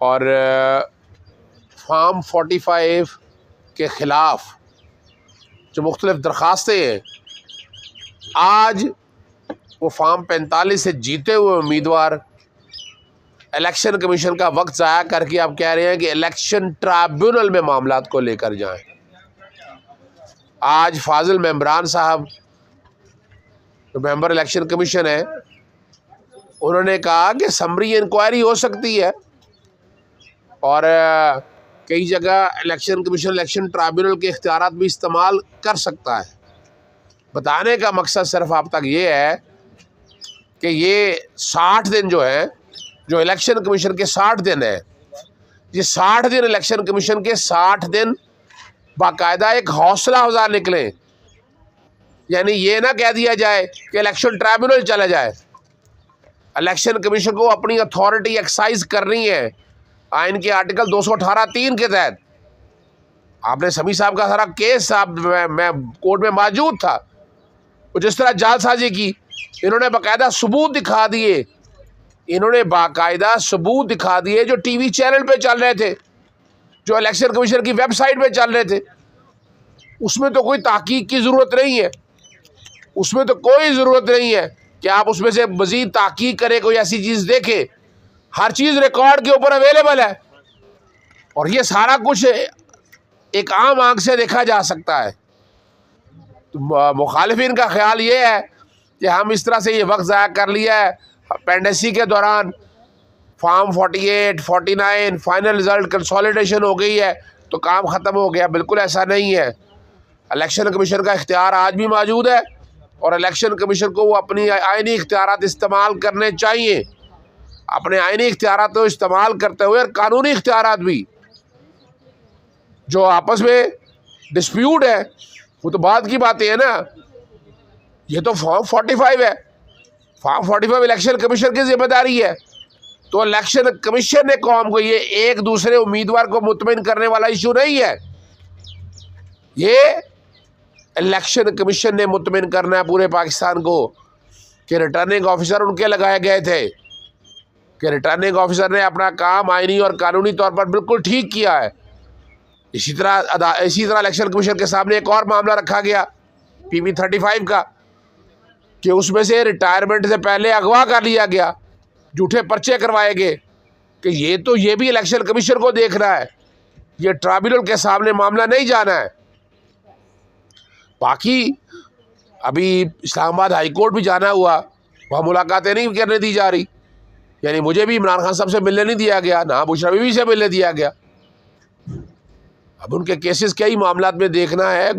और फार्म 45 के ख़िलाफ़ जो मुख्तलिफ़ दरख्वास्तें हैं, आज वो फार्म 45 से जीते हुए उम्मीदवार इलेक्शन कमीशन का वक्त ज़ाया करके आप कह रहे हैं कि इलेक्शन ट्राइब्यूनल में मामलात को लेकर जाएं। आज फाजिल मेम्बरान साहब जो मेंबर इलेक्शन कमीशन है, उन्होंने कहा कि समरी इंक्वायरी हो सकती है और कई जगह इलेक्शन कमीशन इलेक्शन ट्राइब्यूनल के इख्तियारात भी इस्तेमाल कर सकता है। बताने का मकसद सिर्फ आप तक ये है कि ये 60 दिन जो है, जो इलेक्शन कमीशन के 60 दिन है, ये 60 दिन इलेक्शन कमीशन के 60 दिन बाकायदा एक हौसला अफजा निकले। यानी ये ना कह दिया जाए कि इलेक्शन ट्राइब्यूनल चला जाए। इलेक्शन कमीशन को अपनी अथॉरिटी एक्सरसाइज करनी है आइन के आर्टिकल 218(3) के तहत। आपने समी साहब का सारा केस साहब मैं कोर्ट में मौजूद था, वो जिस तरह जालसाजी की, इन्होंने बाकायदा सबूत दिखा दिए, इन्होंने बाकायदा सबूत दिखा दिए जो टीवी चैनल पे चल रहे थे, जो इलेक्शन कमीशन की वेबसाइट पे चल रहे थे। उसमें तो कोई तहकीक की ज़रूरत नहीं है, उसमें तो कोई ज़रूरत नहीं है कि आप उसमें से मज़ीद तहकीक करें, कोई ऐसी चीज़ देखें। हर चीज़ रिकॉर्ड के ऊपर अवेलेबल है और ये सारा कुछ एक आम आंख से देखा जा सकता है। तो मुखालिफिन का ख्याल ये है कि हम इस तरह से ये वक्त ज़ाया कर लिया है। पेंडेंसी के दौरान फार्म 48, 49 फाइनल रिज़ल्ट कंसोलिडेशन हो गई है तो काम ख़त्म हो गया। बिल्कुल ऐसा नहीं है। इलेक्शन कमीशन का इख्तियार आज भी मौजूद है और इलेक्शन कमीशन को वो अपनी आइनी इख्तियारात इस्तेमाल करने चाहिए। अपने आइनी इख्तियारात को इस्तेमाल करते हुए और कानूनी इख्तियारात भी, जो आपस में डिस्प्यूट है वो तो बाद की बातें है ना। ये तो फॉर्म 45 है, फॉर्म 45 इलेक्शन कमीशन की जिम्मेदारी है। तो इलेक्शन कमीशन ने कौम को, ये एक दूसरे उम्मीदवार को मुतमिन करने वाला इशू नहीं है, ये इलेक्शन कमीशन ने मुतमिन करना है पूरे पाकिस्तान को कि रिटर्निंग ऑफिसर उनके लगाए गए थे, कि रिटर्निंग ऑफिसर ने अपना काम आइनी और कानूनी तौर पर बिल्कुल ठीक किया है। इसी तरह इलेक्शन कमीशन के सामने एक और मामला रखा गया PB 35 का, कि उसमें से रिटायरमेंट से पहले अगवा कर लिया गया, झूठे पर्चे करवाए गए। कि ये भी इलेक्शन कमीशन को देखना है, ये ट्राइब्यूनल के सामने मामला नहीं जाना है। बाकी अभी इस्लामाबाद हाई कोर्ट भी जाना हुआ, वहाँ मुलाकातें नहीं करने दी जा रही। यानी मुझे भी इमरान खान साहब से मिलने नहीं दिया गया, ना बुशरा बीवी से मिलने दिया गया। अब उनके केसेस कई मामलात में देखना है,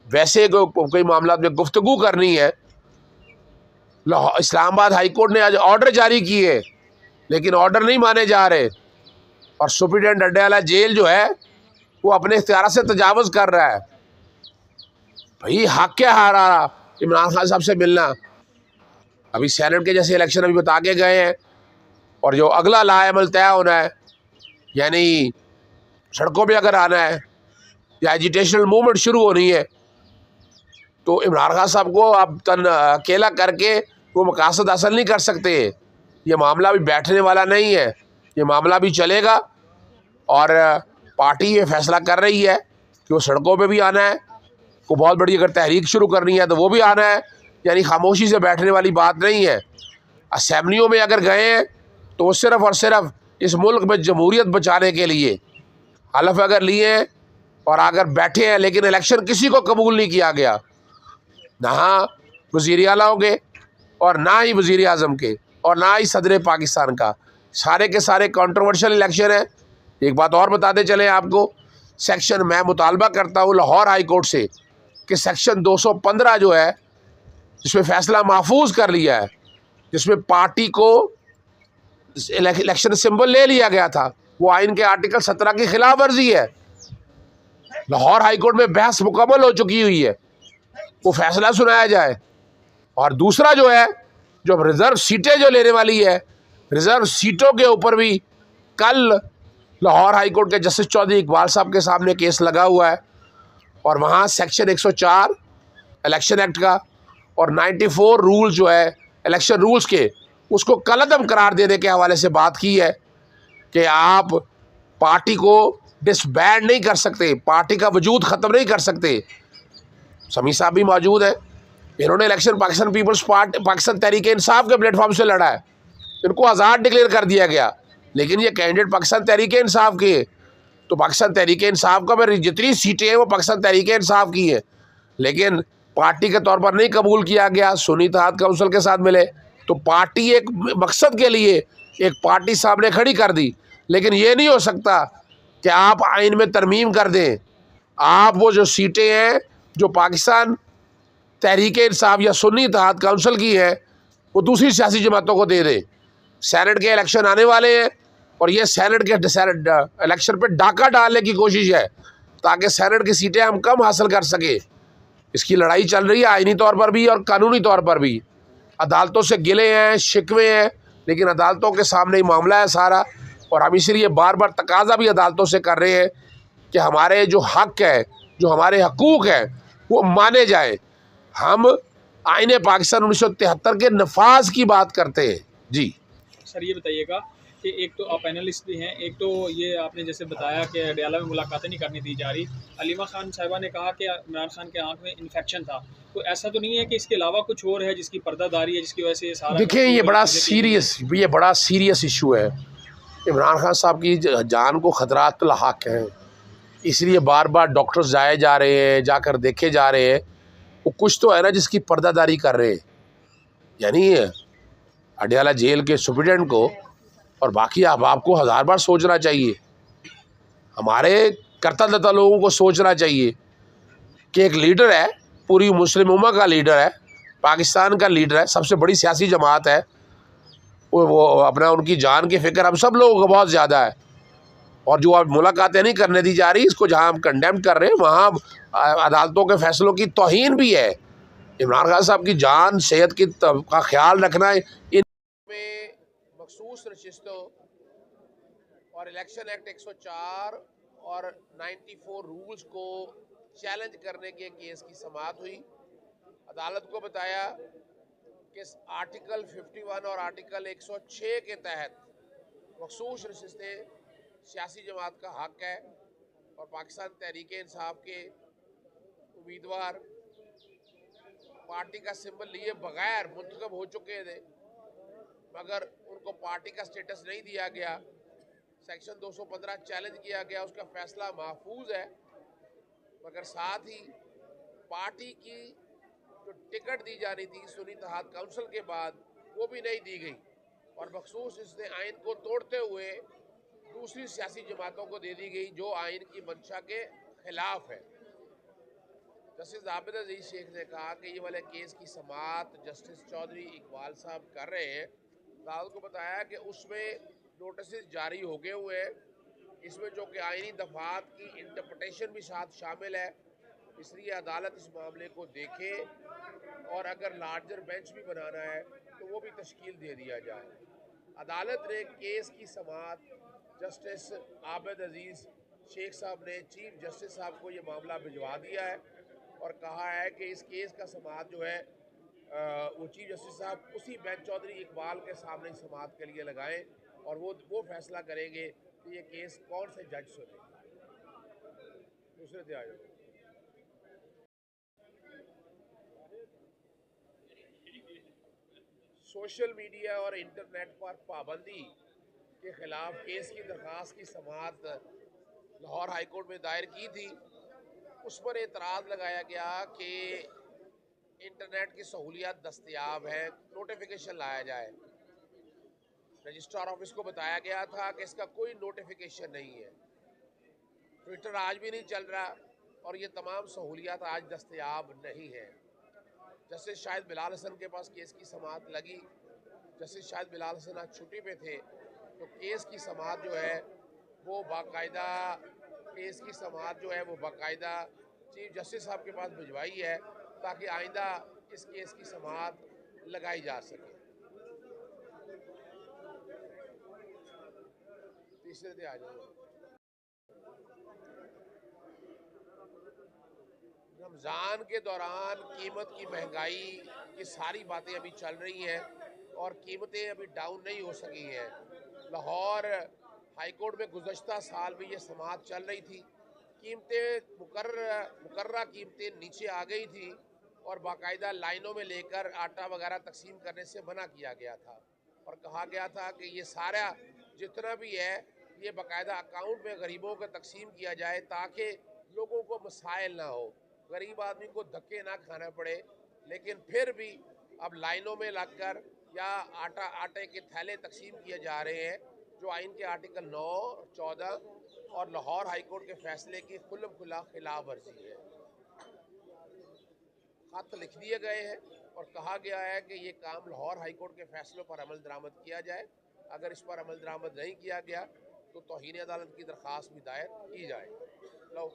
वैसे कई मामलात में गुफ्तगू करनी है। इस्लामाबाद हाई कोर्ट ने आज ऑर्डर जारी किए लेकिन ऑर्डर नहीं माने जा रहे और सुप्रीटेंडेंट अड्डाला जेल जो है वो अपने इख्तियार से तजावुज़ कर रहा है। भाई हक क्या हारा इमरान खान साहब से मिलना। अभी सेनेट के जैसे इलेक्शन अभी बता के गए हैं और जो अगला लाएमल तय होना है, यानी सड़कों पे अगर आना है या एजिटेशनल मूवमेंट शुरू होनी है, तो इमरान खान साहब को आप अकेला करके वो मकासद हासिल नहीं कर सकते। ये मामला भी बैठने वाला नहीं है, ये मामला भी चलेगा और पार्टी ये फैसला कर रही है कि वो सड़कों पे भी आना है। को बहुत बड़ी अगर तहरीक शुरू करनी है तो वो भी आना है, यानी खामोशी से बैठने वाली बात नहीं है। असेंबलियों में अगर गए हैं तो वो सिर्फ़ और सिर्फ इस मुल्क में जमहूरियत बचाने के लिए हलफ अगर लिए हैं और अगर बैठे हैं, लेकिन इलेक्शन किसी को कबूल नहीं किया गया, ना वज़ीर आला के और ना ही वज़ीर आज़म के और ना ही सदर पाकिस्तान का, सारे के सारे कंट्रोवर्शियल इलेक्शन है। एक बात और बताते चलें आपको, सेक्शन मैं मुतालबा करता हूँ लाहौर हाई कोर्ट से कि सेक्शन 215 जो है, जिसमें फ़ैसला महफूज कर लिया है, जिसमें पार्टी को इलेक्शन सिंबल ले लिया गया था, वो आइन के आर्टिकल 17 की खिलाफ वर्जी है। लाहौर हाई कोर्ट में बहस मुकम्मल हो चुकी हुई है, वो फैसला सुनाया जाए। और दूसरा जो है, जो रिज़र्व सीटें जो लेने वाली है, रिज़र्व सीटों के ऊपर भी कल लाहौर हाई कोर्ट के जस्टिस चौधरी इकबाल साहब के सामने केस लगा हुआ है और वहाँ सेक्शन 104 इलेक्शन एक्ट का और 94 रूल जो है इलेक्शन रूल्स के, उसको कलअदम करार देने के हवाले से बात की है कि आप पार्टी को डिसबैंड नहीं कर सकते, पार्टी का वजूद ख़त्म नहीं कर सकते। समी साहब भी मौजूद हैं, इन्होंने इलेक्शन पाकिस्तान पीपल्स पार्टी पाकिस्तान तहरीक इंसाफ के प्लेटफॉर्म से लड़ा है, इनको आज़ाद डिक्लेयर कर दिया गया, लेकिन ये कैंडिडेट पाकिस्तान तहरीक इंसाफ के, तो पाकिस्तान तहरीक इंसाफ का मेरी जितनी सीटें हैं वो पाकिस्तान तहरीक इंसाफ की है, लेकिन पार्टी के तौर पर नहीं कबूल किया गया, सुन्नी इत्तेहाद काउंसिल के साथ मिले। तो पार्टी एक मकसद के लिए एक पार्टी सामने खड़ी कर दी, लेकिन ये नहीं हो सकता कि आप आइन में तरमीम कर दें, आप वो जो सीटें हैं जो पाकिस्तान तहरीक इंसाफ या सुन्नी इत्तेहाद काउंसिल की है वो दूसरी सियासी जमातों को दे दें। सेनेट के इलेक्शन आने वाले हैं और ये सेनेट के इलेक्शन पे डाका डालने की कोशिश है ताकि सेनेट की सीटें हम कम हासिल कर सके। इसकी लड़ाई चल रही है आईनी तौर पर भी और कानूनी तौर पर भी। अदालतों से गिले हैं, शिकवे हैं, लेकिन अदालतों के सामने ही मामला है सारा, और हम इसलिए बार बार तकाजा भी अदालतों से कर रहे हैं कि हमारे जो हक है, जो हमारे हकूक़ हैं वो माने जाए। हम आईने पाकिस्तान 1973 के नफाज की बात करते हैं। जी सर, ये बताइएगा कि एक तो आप पैनलिस्ट भी हैं, एक तो ये आपने जैसे बताया कि अडयाला में मुलाकातें नहीं करनी दी जा रही। अलीमा खान साहिबा ने कहा कि इमरान खान के आंख में इन्फेक्शन था, तो ऐसा तो नहीं है कि इसके अलावा कुछ और है जिसकी पर्दादारी है जिसकी वजह से सारा? देखिए, ये बड़ा सीरियस इशू है। इमरान खान साहब की जान को खतरात लाहक हैं, इसलिए बार बार डॉक्टर्स जाए जा रहे हैं, जाकर देखे जा रहे हैं। वो कुछ तो है ना जिसकी पर्दादारी कर रहे हैं, यानी अडयाला जेल के सुप्रिटेंडेंट को और बाकी अहबाब को 1000 बार सोचना चाहिए, हमारे कर्ता लोगों को सोचना चाहिए कि एक लीडर है, पूरी मुस्लिम उम्मा का लीडर है, पाकिस्तान का लीडर है, सबसे बड़ी सियासी जमात है, वो अपना उनकी जान की फ़िक्र हम सब लोगों को बहुत ज़्यादा है। और जो अब मुलाकातें नहीं करने दी जा रही, इसको जहाँ हम कंडेम कर रहे हैं वहाँ अदालतों के फैसलों की तौहीन भी है। इमरान खान साहब की जान सेहत की का ख्याल रखना है। में मखसूस नशिस्तों और इलेक्शन एक्ट 104 और 94 रूल्स को चैलेंज करने के केस की समाअत हुई। अदालत को बताया कि आर्टिकल 51 और आर्टिकल 106 के तहत मखसूस नशिस्तें सियासी जमात का हक है और पाकिस्तान तहरीक इंसाफ के उम्मीदवार पार्टी का सिंबल लिए बगैर मुंतखब हो चुके थे, मगर उनको पार्टी का स्टेटस नहीं दिया गया। सेक्शन 215 चैलेंज किया गया, उसका फैसला महफूज है, मगर साथ ही पार्टी की जो टिकट दी जानी थी सुन्नी इत्तेहाद काउंसिल के बाद वो भी नहीं दी गई और मखसूस इसने आइन को तोड़ते हुए दूसरी सियासी जमातों को दे दी गई जो आइन की मंशा के खिलाफ है। जस्टिस आबिद अजीज शेख ने कहा कि ये वाले केस की समाअत जस्टिस चौधरी इकबाल साहब कर रहे हैं। अदालत को बताया कि उसमें नोटिस जारी हो गए हुए हैं, इसमें जो कि आइनी दफात की इंटरप्रटेशन भी साथ शामिल है, इसलिए अदालत इस मामले को देखे और अगर लार्जर बेंच भी बनाना है तो वो भी तश्कील दे दिया जाए। अदालत ने केस की समाअत जस्टिस आबिद अजीज शेख साहब ने चीफ जस्टिस साहब को ये मामला भिजवा दिया है और कहा है कि इस केस का समाअत जो है वो चीफ जस्टिस साहब उसी बेंच चौधरी इकबाल के सामने समाअत के लिए लगाएं और वो फैसला करेंगे कि ये केस कौन से जज सुने। दूसरे से आ जाओ। सोशल मीडिया और इंटरनेट पर पाबंदी के खिलाफ केस की दरख्वास्त की समाअत लाहौर हाई कोर्ट में दायर की थी। उस पर एतराज़ लगाया गया कि इंटरनेट की सहूलियत दस्तयाब है, नोटिफिकेशन लाया जाए। रजिस्ट्रार ऑफिस को बताया गया था कि इसका कोई नोटिफिकेशन नहीं है। ट्विटर आज भी नहीं चल रहा और ये तमाम सहूलियत आज दस्तयाब नहीं है। जस्टिस शाहिद बिलाल हसन के पास केस की समाअत लगी। जस्टिस शाहिद बिलाल हसन आज छुट्टी पे थे, तो केस की समाअत जो है वो बाकायदा चीफ जस्टिस साहब के पास भिजवाई है ताकि आइंदा इस केस की समाअत लगाई जा सके। तीसरे से आ जाए। रमज़ान के दौरान कीमत की महंगाई की सारी बातें अभी चल रही हैं और कीमतें अभी डाउन नहीं हो सकी हैं। लाहौर हाई कोर्ट में गुज़श्ता साल भी ये समाअत चल रही थी, कीमतें मुकर्ररा कीमतें नीचे आ गई थी और बाकायदा लाइनों में लेकर आटा वगैरह तकसीम करने से मना किया गया था और कहा गया था कि ये सारा जितना भी है ये बाकायदा अकाउंट में गरीबों को तकसीम किया जाए ताकि लोगों को मसाइल ना हो, गरीब आदमी को धक्के ना खाना पड़े। लेकिन फिर भी अब लाइनों में लगकर या आटे के थैले तकसीम किए जा रहे हैं, जो आइन के आर्टिकल 9, 14 और लाहौर हाई कोर्ट के फैसले की खुल्लम खुला खिलाफ वर्जी है। खत लिख दिए गए हैं और कहा गया है कि ये काम लाहौर हाई कोर्ट के फैसलों पर अमल दरामद किया जाए। अगर इस पर अमल दरामद नहीं किया गया तो तौहीन अदालत की दरख्वास्त भी दायर की जाए। लो